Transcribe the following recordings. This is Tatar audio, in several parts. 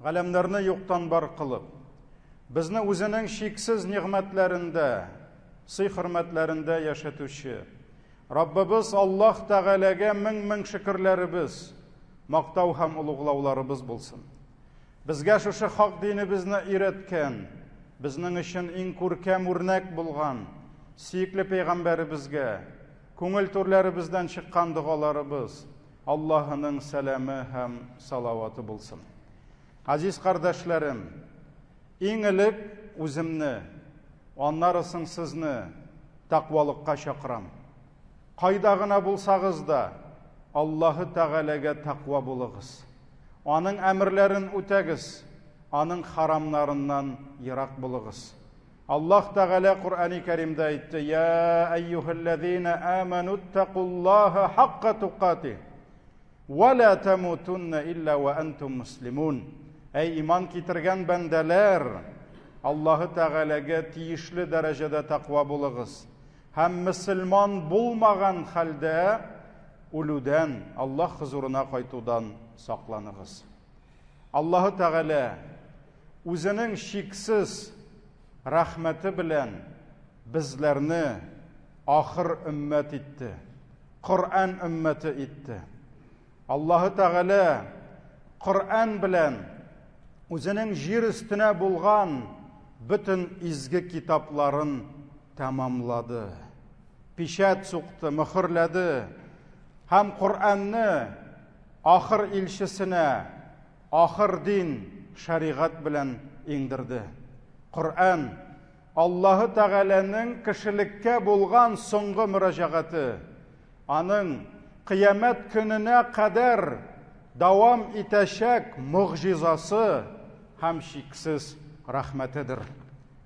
галәмнәрне юктан бар кылып, безне үзенең шиксез нигъмәтләрендә, сый-хөрмәтләрендә яшәтүче Раббыбыз Аллаһ Тәгаләгә мең шөкерләребез, мактау һәм улуглауларыбыз булсын. Безгә шушы хак динебезне өйрәткән, безнең өчен иң күркәм үрнәк булган сөекле пәйгамбәребезгә, күңел түрләребездән чыккан дугаларыбыз Аллаһының сәламе һәм салаваты булсын. Азиз кардәшләрем, иң элек үземне, аннары соң сезне тақвалыкка чакырам. Кайда гына булсагыз да, Аллаһы Тәгаләгә тақва булыгыз. Аның әмерләрен үтәгез, аның харамнарыннан ерак булыгыз. Аллаһ Тәгалә Кур'ан-ы Кәримдә әйтте: "Я айюхаллазина аману тақуллаха хакка туқати, ва ла тамутунна илля ва антум муслимун." Әй иман китергән бәндәләр, Аллаһы Тәгаләгә тиешле дәрәҗәдә тақва булыгыз. Һәм мөселман булмаган хәлдә үлүдән, Аллаһ хузурына кайтудан сакланыгыз. Аллаһы Тәгалә үзенең шиксез рәхмәте белән безләрне ахыр өммәт итте, Коръән өммәте итте. Аллаһы Тәгалә Коръән белән үзенең җир өстенә булган бөтен изге китапларын тәмамлады. Пишәт сукты, мөхөрләде һәм Коръәнне ахыр илчесенә, ахыр дин, шәригать белән иңдерде. Коръән Аллаһы Тәгаләнең кешелеккә булган соңгы мөрәҗәгате, аның кыямәт көненә кадәр дәвам итәчәк мугҗизасы һәм шиксез рәхмәтедер.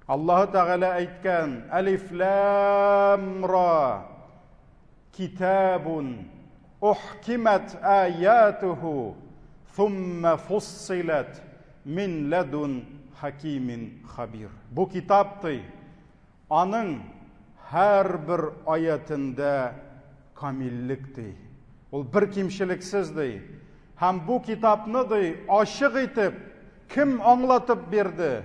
Аллаһы Тәгалә әйткән: "Алиф лам ра китабун ухкимат аятуху thumma fussilat min ladun хакимин хабир." Бу китапты аның һәр бер аятында камиллек ди. Ул бер кимчелексез ди. Һәм бу китапны ди ачык итеп кем аңлатып бирде?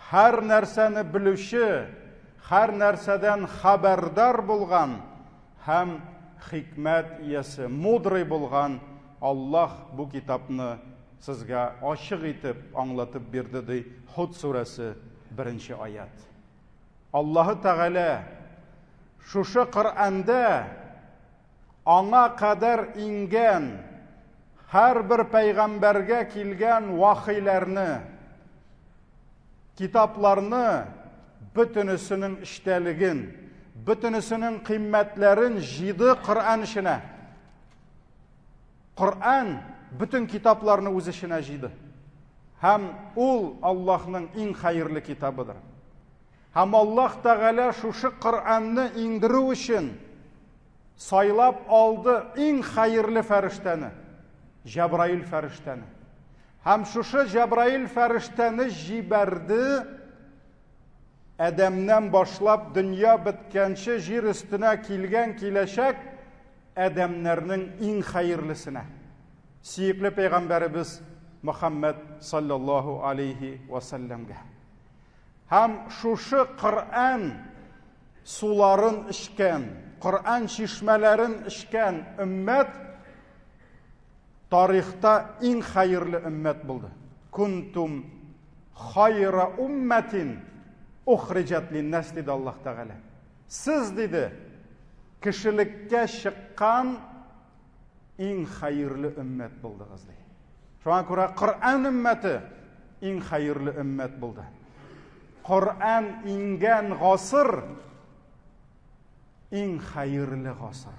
Һәр нәрсәне белүче, һәр нәрсәдән хәбәрдар булган һәм хикмәт иясе, мудрый булган Аллаһ бу китапны сезгә ачык итеп аңлатып бирде ди. Худ сурәсе 1-нче аят. Аллаһы Тәгалә шушы Коръәндә аңа кадәр ингән һәр бер пәйгамбәргә килгән вахиләрне, китапларны, бөтенесенең эчтәлеген, бөтенесенең кыйммәтләрен җыйды Коръән эченә. Коръән bütün китапларны үз эченә җыйды. Һәм ул Аллаһның иң хәерле китабыдыр. Һәм Аллаһ Тәгалә шушы Коръәнне иңдерү өчен сайлап алды иң хәерле фәрештәне, Җәбраил фәрештәне. Һәм шушы Җәбраил фәрештәне җибәрде, Әдәмнән башлап дөнья беткәнче җир өстенә килгән киләчәк әдәмнәрнең иң хәерлесенә. Сөекле пәйгамбәребез Мөхәммәд саллаллаһу алейхи ва саллямга. Һәм шушы Коръән суларын эчкән, Коръән чишмәләрен эчкән өммәт тарихта иң хәерле өммәт булды. Кунтум хайра умматин ухриҗат линнас диде Аллаһ Тәгалә. Сез диде кешелеккә чыккан иң хәерле өммәт булдыгыз ди. Шуңа күрә Коръән өммәте иң хәерле өммәт булды. Коръән ингән гасыр иң хәерле гасыр.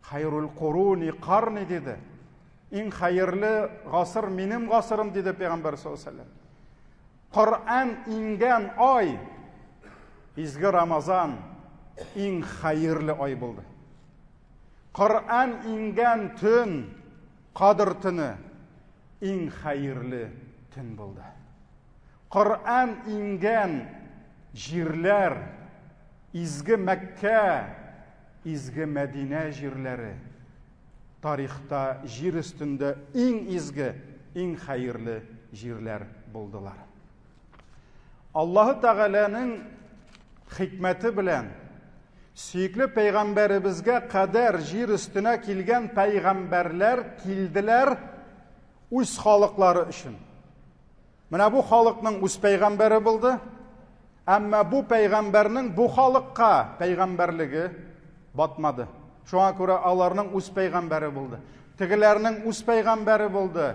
Хайрул куруни карни диде. Иң хәерле гасыр минем гасырым диде Пәйгамбәр саллаллаһу алейһи ва саллям. Коръән ингән ай, изге Рамазан иң хәерле ай булды. Коръән ингән төн, Кадр төне иң хәерле төн булды. Коръән ингән җирләр, изге Мәккә, изге Мәдинә җирләре тарихта җир өстендә иң изге, иң хәерле җирләр булдылар. Аллаһы Тәгаләнең хикмәте белән сөекле пәйгамбәребезгә кадәр җир өстенә килгән пәйгамбәрләр килделәр үз халыклары өчен. Менә бу халыкның үз пәйгамбәре булды, әмма бу пәйгамбәрнең бу халыкка пәйгамбәрлеге батмады. Шуңа күрә аларның үз пәйгамбәре булды. Тегеләрнең үз пәйгамбәре булды.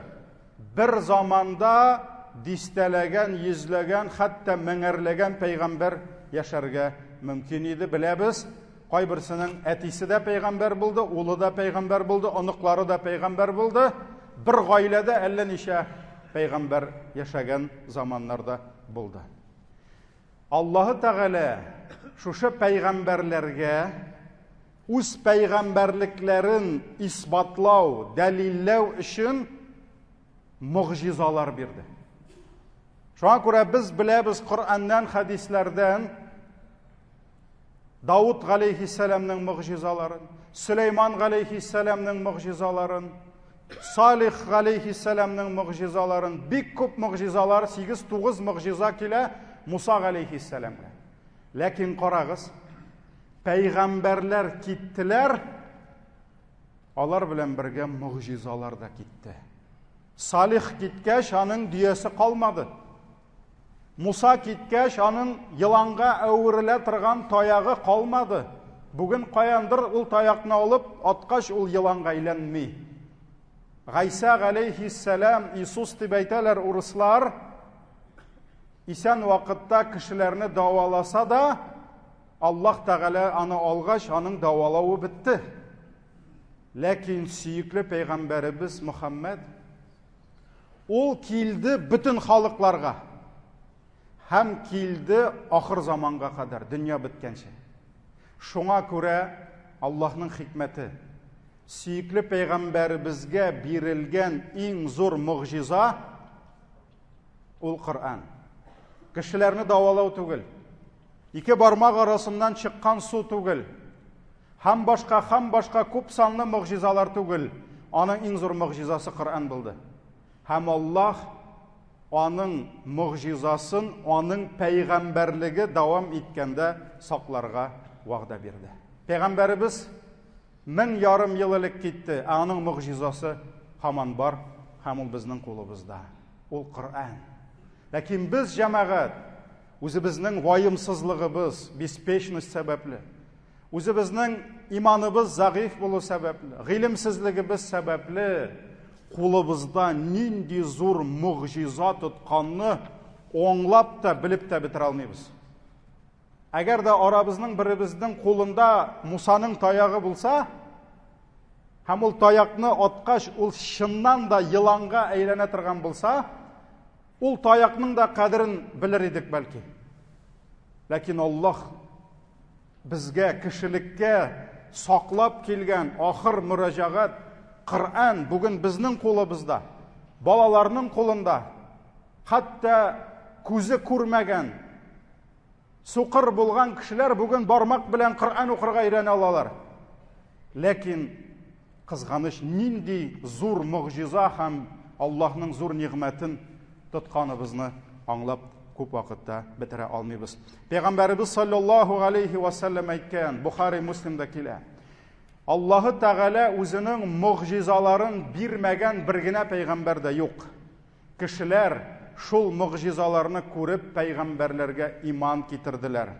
Бер заманда дистәләгән, йөзләгән, хәтта меңәрләгән пәйгамбәр яшәргә мөмкин иде. Беләбез, кайберсенең әтисе дә пәйгамбәр булды, улы да пәйгамбәр булды, оныклары да пәйгамбәр булды. Бер гаиләдә әллә ничә пәйгамбәр яшәгән заманнарда булды. Аллаһы Тәгалә шушы пәйгамбәрләргә үз пәйгамбәрлекләрен исбатлау, дәлилләү өчен мугъҗизалар бирде. Шуңа күрә без беләбез Коръәннән, хәдисләрдән Давуд галәйһиссәламның мугъҗизаларын, Сөләйман галәйһиссәламның мугъҗизаларын, Салих галәйһиссәламның мугъҗизаларын, бик күп мугъҗизалар, 8-9 мугъҗиза килә Муса галәйһиссәламга. Ләкин карагыз, пәйгамбәрләр киттеләр, алар белән бергә мугъҗизалар да китте. Салих киткәч, аның дөясе калмады. Муса киткәч, аның йыланга әверелә торган таягы калмады. Бүген каяндыр ул таякны алып аткач, ул йыланга әйләнми. Гайса галәйһиссәлам, Иисус дип әйтәләр урыслар, исән вакытта кешеләрне даваласа да, Аллаһ Тәгалә аны алгач, аның давалауы бетте. Ләкин сөекле пәйгамбәребез Мөхәммәд, ул килде бөтен халыкларга, һәм килде ахыр заманга кадәр, дөнья беткәнче. Шуңа күрә Аллаһның хикмәте, сөекле пәйгамбәребезгә бирелгән иң зур мугъҗиза ул Коръән. Кешеләрне давалау түгел, ике бармак арасыннан чыккан су түгел, һәм башка күп санлы мугъҗизалар түгел. Аның иң зур мугъҗизасы Коръән булды. Һәм Аллаһ аның мугъҗизасын, аның пәйгамбәрлеге дәвам иткәндә сакларга вәгъдә бирде. Пәйгамбәребез 1000 ел элек китте, аның мугъҗизасы һаман бар, һәм ул безнең кулыбызда. Ул Коръән. Ләкин без җәмәгать, үзебезнең вайымсызлыгыбыз, беспечность сәбәпле, үзебезнең иманыбыз зәгыйф булу сәбәпле, гыйлемсезлегебез сәбәпле, кулыбызда нинди зур мугъҗиза тотканны аңлап та, белеп тә бетерә алмыйбыз. Әгәр дә арабызның беребезнең кулында Мусаның таягы булса, һәм ул таякны аткач, ул чыннан да йыланга әйләнә торган булса, ул таякның да кадерен белер идек бәлки. Ләкин Аллаһ безгә, кешелеккә саклап килгән ахыр мөрәҗәгать Коръән бүген безнең кулыбызда, балаларның кулында, хәтта күзе күрмәгән, суқыр булган кешеләр бүген бармак белән Коръән укырга өйрәнә алалар. Ләкин кызганыч, нинди зур мугъҗиза һәм Аллаһның зур нигъмәтен тотканыбызны аңлап күп вакытта бетерә алмыйбыз. Пәйгамбәребез саллаллаһу алейхи ва саллям әйткән, Бухари, Муслимда килә. Аллаһы Тәгалә үзенең мугъҗизаларын бирмәгән бер генә пәйгамбәр дә юк. Кешеләр шул мугъҗизаларны күреп пәйгамбәрләргә иман китерделәр.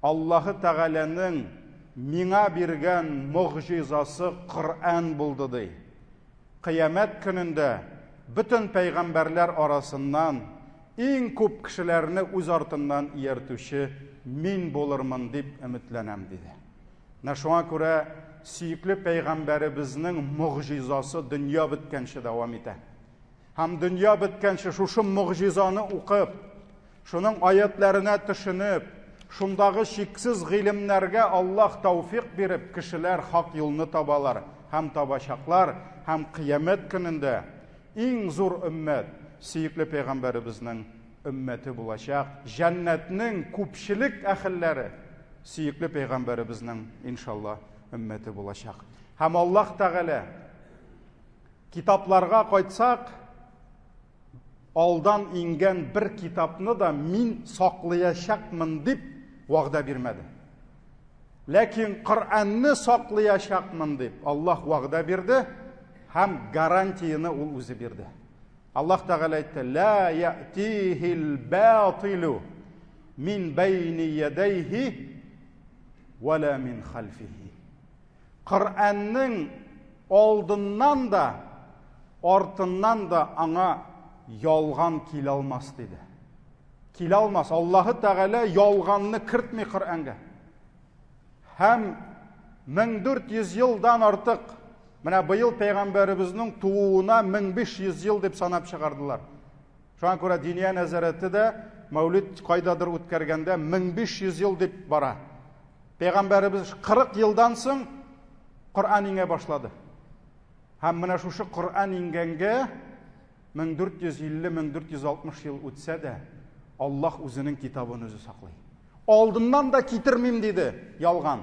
Аллаһы Тәгаләнең миңа биргән мугъҗизасы Коръән булды ди. Кыямәт көнендә бөтен пәйгамбәрләр арасыннан иң күп кешеләрне үз артыннан ияртүче мин булырмын дип өметләнәм диде. Шуңа күрә сөекле пәйгамбәребезнең мугъҗизасы дөнья беткәнче дәвам итә. Һәм дөнья беткәнче шушы мугъҗизаны укып, шуның аятларына төшенеп, шундагы шиксез гыйлемнәргә Аллаһ тәүфыйк биреп, кешеләр хак юлны табалар, һәм табачаклар, һәм кыямәт көнендә иң зур өммәт сөекле пәйгамбәребезнең өммәте булачак. Җәннәтнең күпчелек әһелләре сөекле пәйгамбәребезнең иншаллаһ өммәте булачак. Һәм Аллаһ Тәгалә китапларга кайтсак, алдан ингән бер китапны да мин саклаячакмын дип вәгъдә бирмәде. Ләкин Коръәнне саклаячакмын дип Аллаһ вәгъдә бирде һәм гарантияны ул үзе бирде. Аллаһ Тәгалә әйтте: "Ла я'тихил батилу мин байни ядайхи ва ла мин хальфихи." Коръәннең алдыннан да, артыннан да аңа ялган килә алмас диде. Килә алмас. Аллаһы Тәгалә ялганны кертми Коръәнгә. Һәм 1400 елдан артык, менә быел пәйгамбәребезнең тууына 1500 ел дип санап чыгардылар. Шуңа күрә Диния нәзарәте дә Мәүлид кайдадыр үткәргәндә 1500 ел дип бара. Пәйгамбәребез 40 елдан соң Коръән иңә башлады. Һәм менә шушы Коръән иңгәнгә 1450-1460 ел үтсә дә, Аллаһ үзенең китабын үзе саклый. Алдыннан да китермим диде ялган,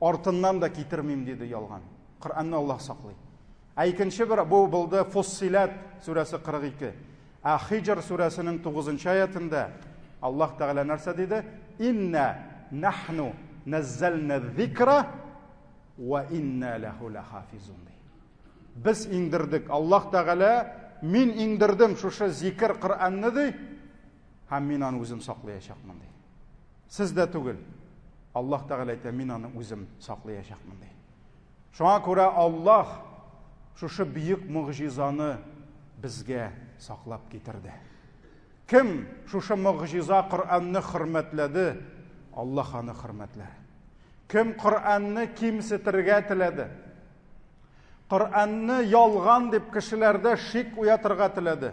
артыннан да китермим диде ялган. Коръәнне Аллаһ саклый. Икенче бер бу булды Фуссилат сүрәсе 42. Хиҗр сүрәсенең 9-нчы аятында Аллаһ Тәгалә нәрсә диде? Инна нахну наззална зикра ва инна лаху лахафизун. Без иңдердек. Аллаһ Тәгалә мин иңдердем шушы зикр Коръәнне ди, һәм мин аны үзем саклаячакмын ди. Сез дә түгел. Аллаһ Тәгалә әйтә: мин аны үзем саклаячакмын ди. Шуңа күрә Аллаһ шушы бийек мөгъҗизаны безгә саклап китерде. Кем шушы мөгъҗиза Коръәнне хөрмәтләде, Аллаһ аны хөрмәтләр. Кем Коръәнне кимсетергә теләде, Коръәнне ялган дип кешеләрдә шик уятырга теләде,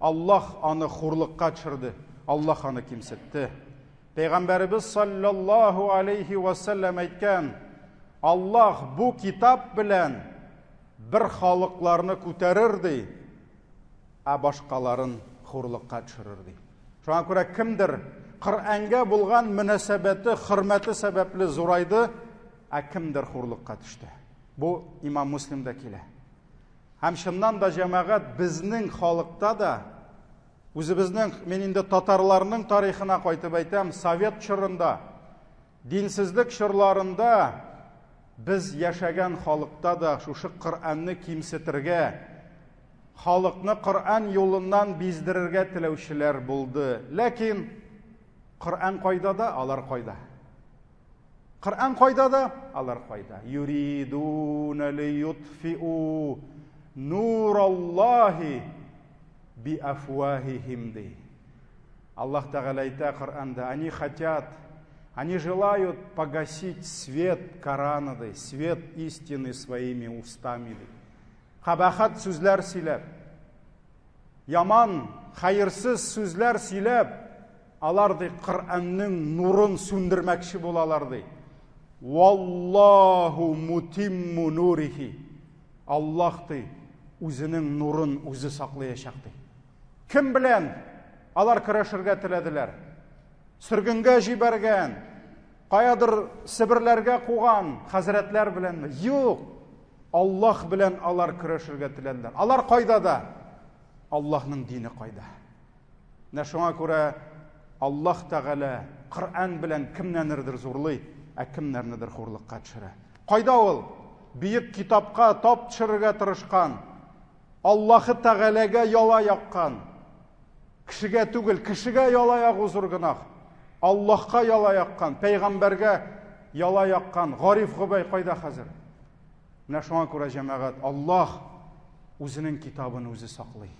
Аллаһ аны хурлыкка төшерде, Аллаһ аны кимсетте. Пәйгамбәребез саллаллаһу алейхи ва саллям әйткән: Аллаһ бу китап белән бер халыкларны күтәрер ди, ә башкаларын хурлыкка төшерер ди. Шуңа күрә кемдер Коръәнгә булган мөнәсәбәте, хөрмәте сәбәпле зурайды, ә кемдер хурлыкка төште. Бу Имам Муслимдә килә. Һәм шуннан да җәмәгать безнең халыкта да, үзебезнең, мен инде татарларның тарихына кайтып әйтәм, Совет чорында, динсезлек чорларында без яшәгән халыкта да шушы Коръәнне кимсетергә, халыкны Коръән юлыннан биздерергә теләүчеләр булды. Ләкин Коръән кайда да, алар кайда. Коръән кайда да, алар кайда. Юридуна лiyutfi'u нураллахи биафвахихим ди. Аллаһ Тәгалә әйтә Коръәндә: они хотят, они желают погасить свет Корана ди, свет истины своими устами ди. Кабахат сүзләр сөйләп, яман, хайырсыз сүзләр сөйләп, алар ди Коръәннең нурын сүндермәкче булалар ди. Валлаху мутимму нурихи. Аллаһ ди үзенең нурын үзе саклаячак ди. Кем белән алар көрәшергә теләделәр? Сөргөнгә җибәргән, каядыр Сибирләргә куган хәзрәтләр беләнме? Юк. Аллаһ белән алар көрәшергә теләделәр. Алар кайда да? Аллаһның дине кайда? Менә шуңа күрә Аллаһ Тәгалә Коръән белән кемнәнердер зурлый, ә кемнәрнедер хурлыкка төшерә. Кайда ул? Бийек китапка тап төшерергә тырышкан, Аллаһы Тәгаләгә яла яккан, кешегә түгел, кешегә яла ягу зур гынах, Аллаһка яла яккан, пәйгамбәргә яла яккан Гариф Губай кайда хәзер? Менә шуңа күрә җәмәгать, Аллаһ үзенең китабын үзе саклый.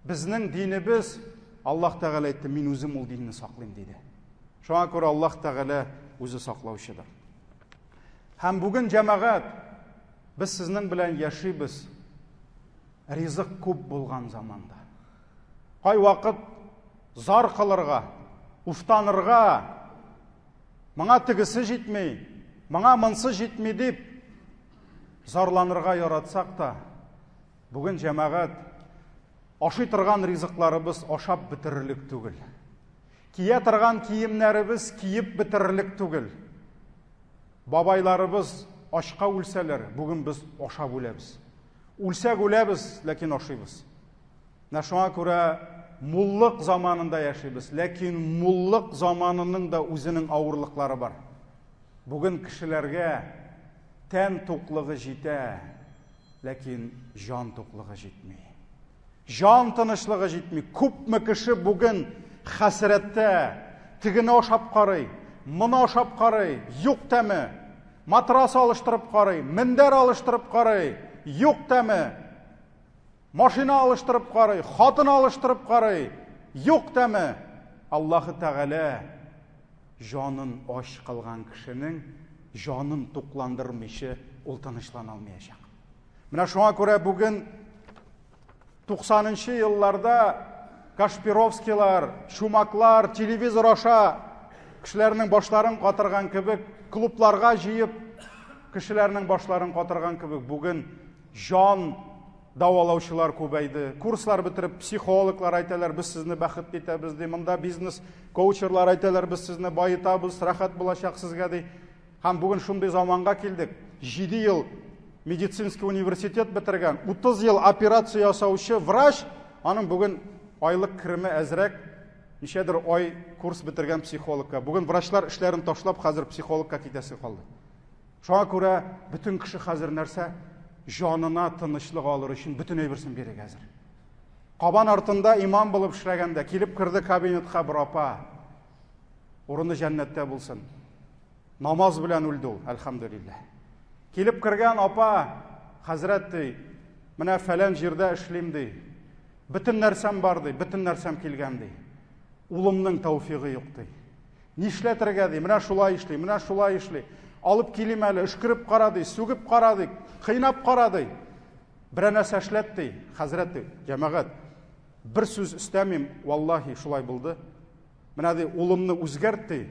Безнең динебез, Аллаһ Тәгалә әйтте: мин үзем ул динне саклыйм диде. Шуңа күрә Аллаһ Тәгалә үзе саклаучыдыр. Һәм бүген җәмәгать, без сезнең белән яшибез ризык күп булган заманда. Кай вакыт зар кылырга, уфтанырга, моңа тигесе җитми, моңа монсы җитми дип зарланырга яратсак та, бүген җәмәгать ашый торган ризыкларыбыз ашап бетерерлек түгел. Кия торган киемнәребез киеп бетерерлек түгел. Бабайларыбыз ашка үлсәләр, бүген без ашап үләбез. Үлсәк үләбез, ләкин ашыйбыз. Шуңа күрә муллық заманында яшейбіз, ләкин муллық заманының да өзінің ауырлықлары бар. Бүгін кішілерге тән тоқлығы жете, ләкин жан тоқлығы жетмей. Жан тынышлығы жетмей. Көпме кіші бүгін хасіретті, тігіні ошап қарай, мұны ошап қарай, юқ тәмі, матрас алыштырып қарай, міндер алыштырып қарай, юқ тәмі, машина алыштырып қарай, хатын алыштырып қарай, юқ тәмі. Аллахы Тағала жанын аш қылған кішінің жанын тоқландырмайшы, ол тынышлана алмайшақ. Мына шуңа көрә бүгін 90-нчы елларда Кашпировскийлар, Шумаклар, телевизор аша кешеләрнең башларын катырган кебек, клубларга җыеп кешеләрнең башларын катырган кебек, бүген жан давалаучылар күбәйде. Курслар бетереп, психологлар әйтәләр, без сезне бәхетле итәбез ди. Монда бизнес коучерлар әйтәләр, без сезне байытабыз, рәхәт булачак сезгә ди. Һәм бүген шундый заманга килдек. 7 ел медицинский университет бетергән, 30 ел операция ясаучы врач, аның бүген айлык кирме әзрәк, ничәдер ай курс бетергән психологка. Бүген врачлар эшләрен ташлап, хәзер психологка китәсе калды. Шуңа күрә бүтән кеше хәзер нәрсә? Жанына тынычлык алыр өчен бүтән әйберсен бирә хәзер. Кабан артында имам булып эшләгәндә килеп кирде кабинетка бер апа. Урыны җәннәттә булсын. Намаз белән үлде ул, әлхәмдүлиллаһ. Килеп кергән апа, хәзрәт ди, менә фәлән җирдә эшлим ди. Бүтән нәрсәм бар ди, бүтән нәрсәм килгән ди. Улымның тәүфигы юк ди. Нишләтергә ди, менә шулай эшли, менә шулай эшли. Алып килим әле, эшкереп кара ди, сүгеп кара ди, кыйнап кара ди. Бер нәрсә эшләт ди, хәзрәт ди, җәмәгать. Бер сүз истәмим, валлаһи шулай булды. Менә ди, улымны үзгәрт ди.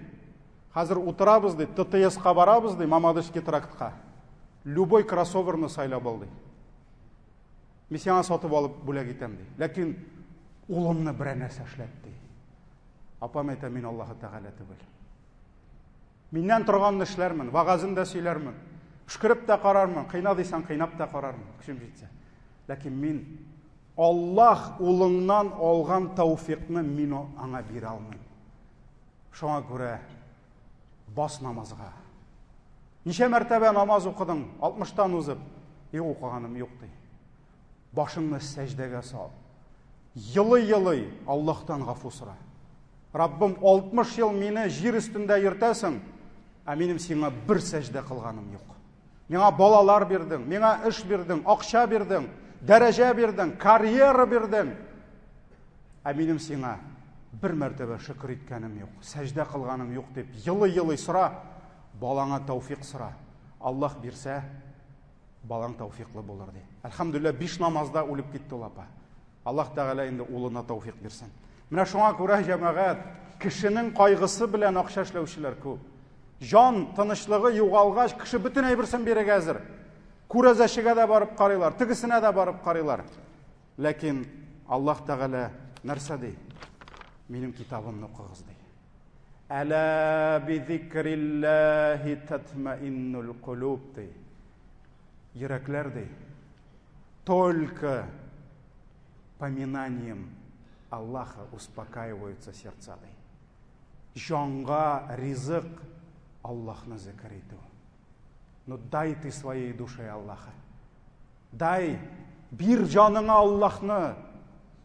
Хәзер утырабыз ди, ТТС-ка барабыз ди, Мамадышки трактка. Любой кроссоверны сайлап ал ди. Мин сиңа сатып алып бүләк итәм ди. Ләкин улымны бер нәрсә эшләт ди. Апам әйтә, мин Аллаһы Тәгалә түгел. Миннән торганны эшләрмен, вагазын да сөйләрмен, эшкереп тә карармын, кыйна дисәң кыйнап та карармын, кешем җитсә. Ләкин мин Аллаһ улыңнан алган тәүфикны мин аңа бирә алмыйм. Шуңа күрә бас намазга. Ничә мәртәбә намаз укыдың? 60-тан узып, укыганым юк ди. Башыңны сәҗдәгә сал. Йылый-йылый Аллаһтан гафу сора. Раббым, 60 ел мине җир өстендә йөртәсең, ә минем сиңа бер сәҗдә кылганым юк. Миңа балалар бирдең, миңа эш бирдең, акча бирдең, дәрәҗә бирдең, карьера бирдең. Ә минем сиңа бер мәртәбә шөкр иткәнем юк, сәҗдә кылганым юк дип йылый-йылый сора, балаңа тәүфик сора. Аллаһ бирсә, балаң тәүфиклы булыр ди. Әлхәмдүлиллаһ, 5 намазда үлеп китте ул апа. Аллаһ Тәгалә инде улына тәүфик бирсен. Менә шуңа күрә җәмәгать, кешенең кайгысы белән акча эшләүчеләр күп. Жан тынычлыгы югалгач, кеше бүтән әйберсен бирә хәзер. Күрәзәчегә дә барып карыйлар, тигесенә дә барып карыйлар. Ләкин Аллаһ Тәгалә нәрсә ди? Минем китабымны укыгыз ди. Әла бизикриллаһи татмаиннул кулуб ди. Йөрәкләр ди. Только поминанием Аллаха успокаиваются сердца ди. Жанга ризык Аллахны зикр итү. Ну дай ты своей душе Аллаха. Дай, бир жаныңа Аллахны,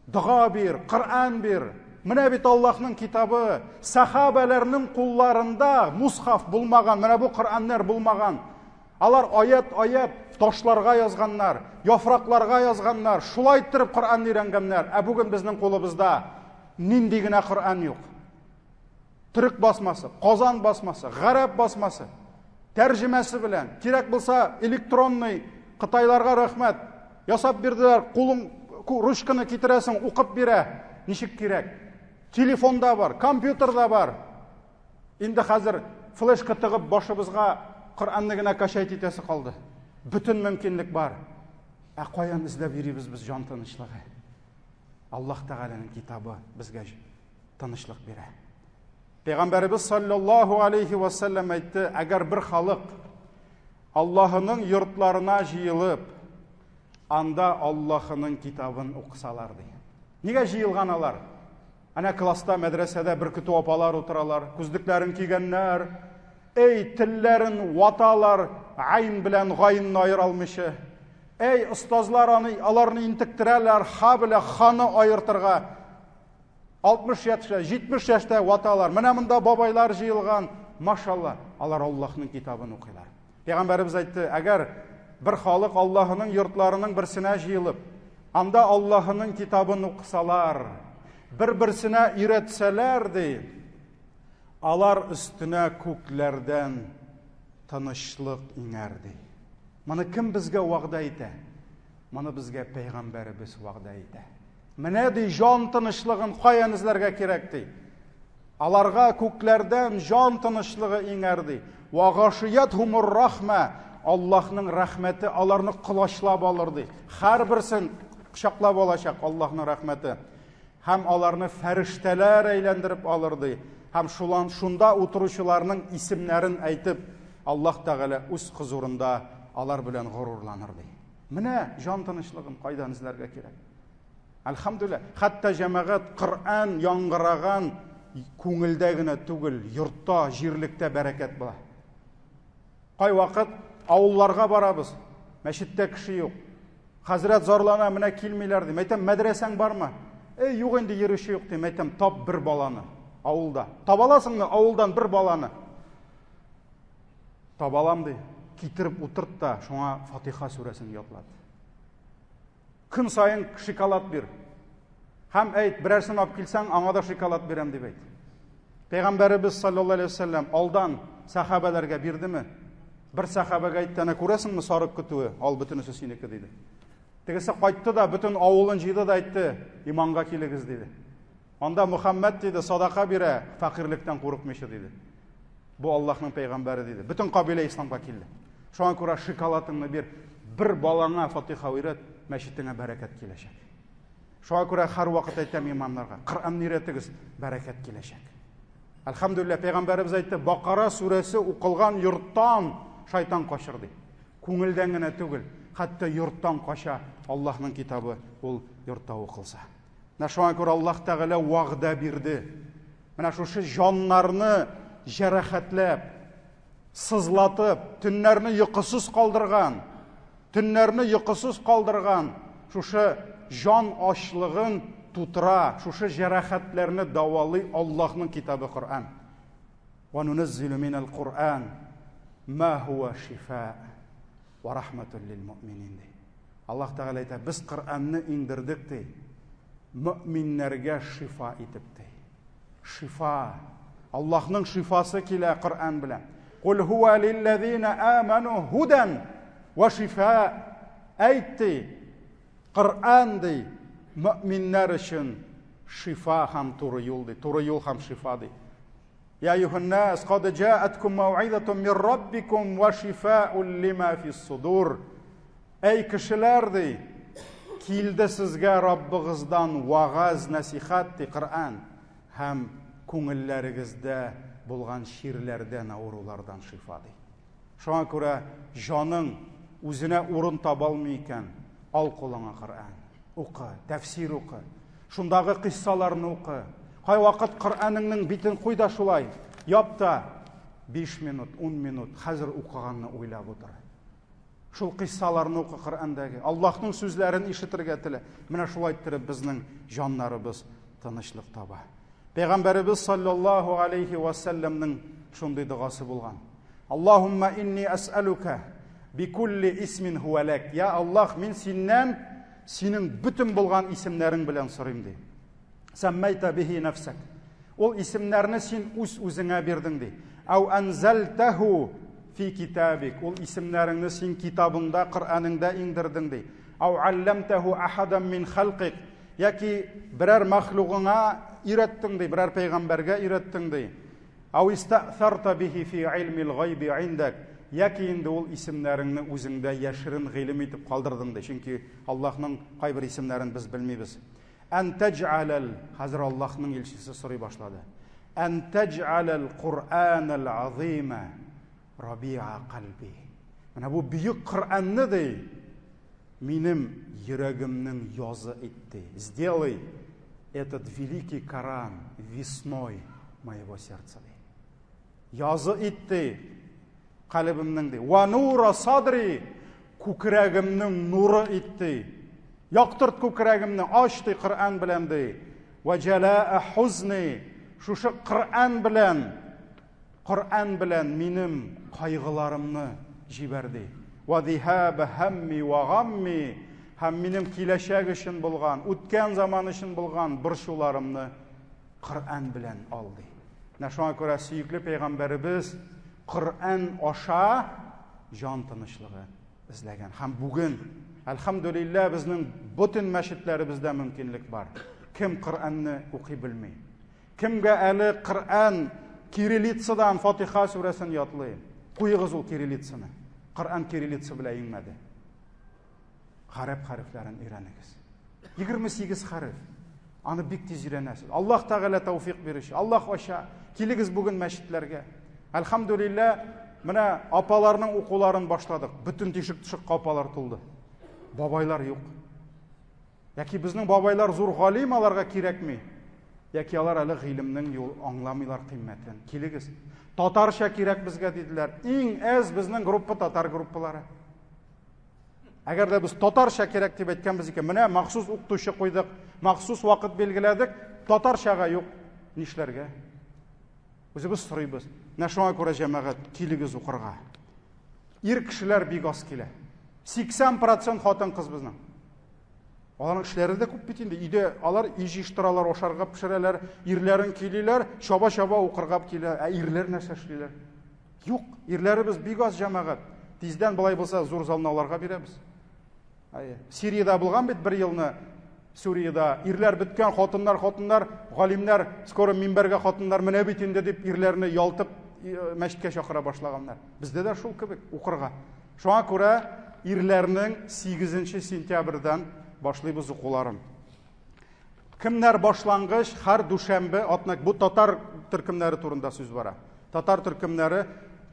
дуа бир, Коръан бир. Менә бит Аллаһның китабы, сахабаларның кулларында мусхаф булмаган, менә бу Коръаннар булмаган. Алар аят ташларга язганнар, яфракларга язганнар, шулай итеп Коръан өйрәнгәннәр. Ә бүген безнең кулыбызда нинди генә Коръан юк. Түрк басмасы, Казан басмасы, Гарәп басмасы, тәрҗемәсе белән, кирәк булса электронный, Кытайларга рәхмәт, ясап бирделәр, кулың ручканы китерәсең, укып бирә. Ничек кирәк? Телефонда бар, компьютерда бар. Инде хәзер флешка тыгып башыбызга Коръанны гына качайт итәсе калды. Бүтән мөмкинлек бар. Ә каян эзләп йөрибез без җан тынычлыгы? Аллаһ Тәгаләнең китабы безгә тынычлык бирә. Пәйгамбәрбез саллаллаһу алейхи ва саллям әйтте, әгәр бер халык Аллаһының йортларына җыелып, анда Аллаһының китабын укысалар ди. Нигә җыелган алар? Әнә класста, мәдрәсәдә бүркіту апалар утыралар, күздікләрін кигәннәр, эй, телләрен ваталар, айн белән гайынны айыра алмыйча. Эй, остазлар аларны интектирәләр, ха белән ханы айыртырга. 60 яшьтә, 70 яшьтә ваталар. Менә монда бабайлар җыелган, машалла, алар Аллаһның китабын укыйлар. Пәйгамбәрбез әйтте, әгәр бер халык Аллаһның йортларының берсенә җыелып, анда Аллаһның китабын укысалар, бер-берсенә өйрәтсәләр ди, алар өстенә күкләрдән тынычлык иңәр ди. Моны кем безгә вәгъдә итә? Моны безгә пәйгамбәрбез вәгъдә итә. Менә ди җан тынычлыгын каян эзләргә кирәк ди. Аларга күкләрдән җан тынычлыгы иңәр ди. Ва гашиятхумур рахма, Аллаһның рәхмәте аларны кылачлап алыр ди. Һәрберсен кочаклап алачак Аллаһның рәхмәте. Һәм аларны фәрештәләр әйләндереп алыр ди. Һәм шунда утыручыларның исемнәрен әйтеп, Аллаһ Тәгалә үз хузурында алар белән горурланыр ди. Менә җан тынычлыгын кайдан эзләргә кирәк? Әлхәмдүлилләh, хәтта җәмәгать Коръан яңгыраган күңелдә генә түгел, йортта, җирлектә бәрәкәт була. Кай вакыт авылларга барабыз, мәчеттә кеше юк. Хәзрәт зарлана, менә килмиләр ди. Мәйтәм, мәдрәсәң бармы? Юк инде, йөрүче юк ди. Мәйтәм, тап бер баланы авылда. Табаласыңмы авылдан бер баланы? Табалам ди. Китереп утырт та, шуңа Фатиха сүрәсен ятлат. Көн сайын шоколад бир. Һәм әйт, берәрсен алып килсәң, аңа да шоколад бирәм дип әйт. Пәйгамбәрбез саллаллаһу алейһи ва саллям алдан сахабаларга бирдеме? Бер сахабага әйтте, "Ана күрәсеңме сарык көтүе? Ал, бөтенесе синеке" диде. Тегесе кайтты да, бөтен авылын җыйды да әйтте, "Иманга килегез" диде. Анда Мөхәммәд диде, садака бирә, фәкыйрьлектән курыкмыйча диде. Бу Аллаһның пәйгамбәре диде. Бөтен кабилә исламга килде. Шуңа күрә шоколадыңны бир, бер балаңа Фатиха өйрәт, мәчетеңә бәрәкәт киләчәк. Шуңа күрә һәр вакыт әйтәм имамнарга, Коръан өйрәтегез, бәрәкәт киләчәк. Әлхәмдүлилләh, пәйгамбәрбез әйтте, Бакара сүрәсе укылган йорттан шайтан качыр ди. Күңелдән генә түгел, хәтта йорттан кача Аллаһның китабы ул йортта укылса. Шуңа күрә Аллаһ Тәгалә вәгъдә бирде. Менә шушы җаннарны җәрәхәтләп, сызлатып, төннәрне йокысыз калдырган, шушы жан ачлыгын тутыра, шушы җәрәхәтләрне давалый Аллаһның китабы Коръан. Ва нуназзилу минал Коръан ма хуа шифа ва рахматул лил муъминин. Аллаһ Тәгалә әйтә, без Коръанны индердек ди, мөэминнәргә шифа итеп ди. Шифа. Аллаһның шифасы килә Коръан белән. Кул хуа лиллазина аману худан ва шифа. Әйтте, Коръан ди мөэминнәр өчен шифа һәм туры юл ди, туры юл һәм шифа ди. Я юханнас, кад джаәткум мау'изатун мин раббикум ва шифаун лима фис судур. Эй кешеләр ди, килде сезгә Раббыгыздан вагаз, насихат ди Коръан һәм күңелләрегездә булган ширләрдән, авырулардан шифа ди. Шуңа күрә җаның үзенә урын таба алмый икән, ал кулыңа Коръан, укы, тәфсир укы, шундагы кыссаларны укы. Кай вакыт Коръаныңның битен куйда шулай, япта 5 минут, 10 минут хәзер укыганны уйлап утыр. Шул кыссаларны укы Коръандагы, Аллаһның сүзләрен ишетергә теле. Менә шулай итеп безнең җаннарыбыз тынычлык таба. Пәйгамбәрбез саллаллаһу алейхи ва салламның шундый дугасы булган. Аллаһумма инни ас'алука бикулли исмин хуа лак. Я Аллаһ, мин синнән синең бүтән булган исемнәрең белән сорыйм ди. Саммайта бихи нафсак. Ул исемнәрне син үзеңә бирдең ди. Ау анзалтаху фи китабик. Ул исемнәреңне син китабыңда, Коръаныңда иңдердең ди. Ау алламтаху ахадан мин халқик. Яки берәр мәхлугыңа өйрәттең ди, берәр пәйгамбәргә өйрәттең ди. Ау истаъсарта бихи фи илмил гайби индак. Яки инде ул исемнәреңне үзеңдә яшерен гыйлем итеп калдырдың ди. Чөнки Аллаһның кайбер исемнәрен без белмибез. Ан тадж'алал, хәзер Аллаһның илчесе сорый башлады. Ан тадж'алал Кур'анал азима раби'a qalbi. Менә бу бөек Коръанны ди, минем йөрәгемнең язы итте. Сделай этот великий Коран весной моего сердца. Язы итті қалыбымның де. Ва нура садри, көкірәгімнің нуры итті. Яқтырт көкірәгімні ашты Құр'ан білән де. Ва жалаа хузни, шушы Құр'ан білән минем қайғыларымны жибәрді. Ва зихаба хамми ва гамми, һәм минем киләчәк өчен булган, үткән заман өчен булган борчуларымны Құр'ан белән алды. Шуңа күрә сөйекле пәйгамбәребез Құр'ан аша жан тынычлыгы эзләгән. Һәм бүген, әлхәмдүлилләh, безнең бүтән мәчетләребездә мөмкинлек бар. Кем Құр'анны укый белми? Кемгә әле Құр'ан кириллицадан Фатиха сүрәсен ятлый? Куйыгыз ул кириллицаны. Құр'ан кириллица белән иңмәде. Гарәп хәрефләрен өйрәнегез. 28 хәреф. Аны бик тиз өйрәнәсез. Аллаһ Тәгалә тәүфиq бирүче. Аллаһ аша. Килегез бүген мәчетләргә. Әлхәмдүлилләh, менә апаларның укуларын башладык. Бүтән тишек-тишек апалар тулды. Бабайлар юк. Яки безнең бабайлар зур галим, аларга кирәкми. Яки алар әле гыйлемнең юл аңламыйлар кыйммәтен. Килегез. Татарча кирәк безгә диделәр. Иң әз безнең группа татар группалары. Әгәр дә без татарча кирәк дип әйткәнбез икән, менә махсус укытучы куйдык, махсус вакыт белгиләдек, татарчага юк. Нишләргә? Үзебез сорыйбыз. Шуңа күрә җәмәгать, килегез укырга. Ир кешеләр бик аз килә. 80% хатын-кыз безнең. Аларның эшләре дә күп бит инде. Өйдә алар ижиштыралар, ашарга пешерәләр, ирләрен килиләр, шаба-шаба укырга килә. Ирләр нәрсә эшлиләр? Юк, ирләребез бик аз җәмәгать. Тиздән булай булса зур залны аларга бирәбез. Сириядә булган бит бер елны. Сүриядә ирләр биткән, хатыннар, галимнәр, скоро минбәргә хатыннар менә бит инде дип ирләрне ялтып мәчеткә чакыра башлаганнар. Бездә дә шул кебек укырга. Шуңа күрә ирләрнең 8 сентябрьдән башлыйбыз укуларын. Кемнәр башлангыч һәр дүшәмбе атнак, бу татар төркемнәре турында сүз бара. Татар төркемнәре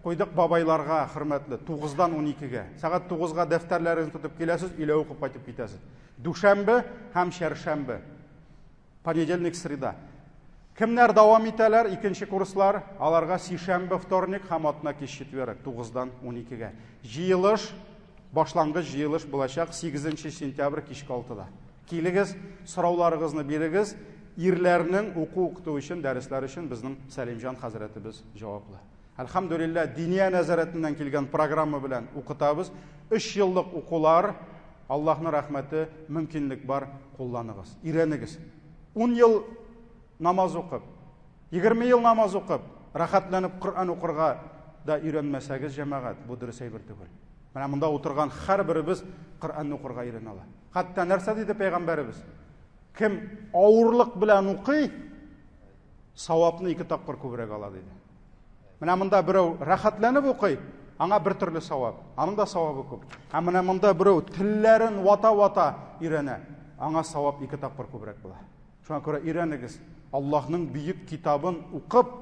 куйдык бабайларга, хөрмәтле, 9-дан 12-гә. Сәгать 9-га дәфтәрләрегезне тотып киләсез, илә укып кайтып китәсез. Дүшәмбе һәм шәршәмбе. Понедельник, среда. Кемнәр дәвам итәләр, икенче курслар, аларга сишәмбе, вторник һәм атнак кич четверг, 9-дан 12-гә. Җыелыш, башлангыч җыелыш булачак 8 сентябрь кичке 6-да. Килегез, сорауларыгызны бирегез. Ирләрнең уку-укыту өчен, дәресләр өчен безнең Сәлимҗан хәзрәтебез җаваплы. Әлхәмдүлилләh, диния нәзарәтеннән килгән программа белән укытабыз. 3 еллык укулар, Аллаһның рәхмәте, мөмкинлек бар, кулланыгыз, өйрәнегез. 10 ел намаз укып, 20 ел намаз укып, рәхәтләнеп Коръан укырга да өйрәнмәсәгез җәмәгать, бу дөрес әйбер түгел. Менә монда утырган һәрберебез Коръан укырга өйрәнә ала. Хәтта нәрсә диде пәйгамбәребез? Кем авырлык белән укый, савапны 2 тапкыр күбрәк ала диде. Менә монда берәү рәхәтләнеп укый, аңа бер төрле савап, аның да савабы күп. Менә монда берәү телләрен вата-вата өйрәнә, аңа савап 2 тапкыр күбрәк була. Шуңа күрә өйрәнегез. Аллаһның бөек китабын укып,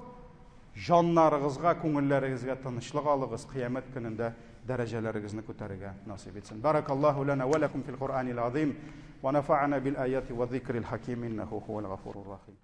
җаннарыгызга, күңелләрегезгә тынычлык алыгыз, кыямәт көнендә дәрәҗәләрегезне күтәрергә насыйп итсен. Баракаллаһу лана ва лакум фил Qur'анил азим ва нафa'ана бил аяти ва зикрил хаким иннаху хувал гафурур рахим.